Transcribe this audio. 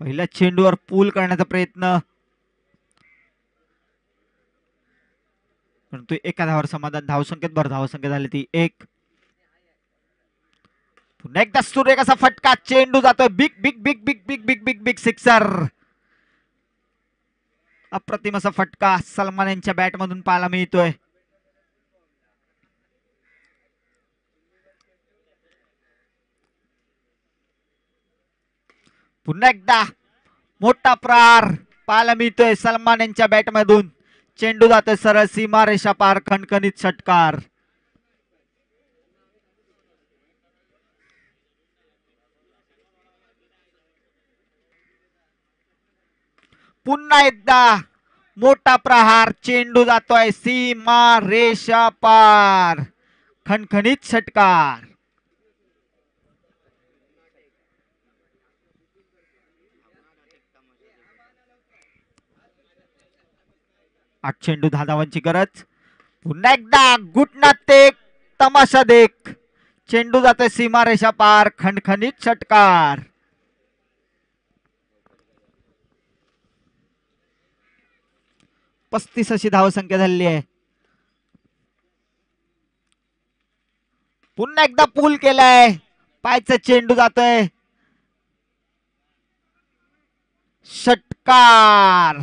पहिल्या चेंडूवर पूल करण्याचा प्रयत्न, परंतु एका धावावर समाधान. धावसंख्येत भर धावसंख्या झाली ती 1. पुन्हा एकदा सुरेख असा फटका, चेंडू जातोय big big big big big big big big sixer. अप्रतिम असा फटका सलमान यांच्या बॅट मधून पाहायला मिळतोय. पुन्हा एकदा मोठा प्रहार पाहायला मिळतोय सलमान यांच्या बॅट मधून. चेंडू जातोय सरळ सीमारेषा पार, खणखणीत षटकार. पुन्हा एकदा मोठा प्रहार, चेंडू जातोय सीमा रेषा पार, खणखणीत षटकार. आठ चेंडू 10 धावांची गरज. पुन्हा एकदा घुटण्यात टेक, तमाशा देख, चेंडू जातोय सीमारेषा पार, खणखणीत षटकार. पस्तीस अशी धावसंख्या झालेली आहे. पुन्हा एकदा पूल केलाय, पायचा चेंडू जातोय षटकार.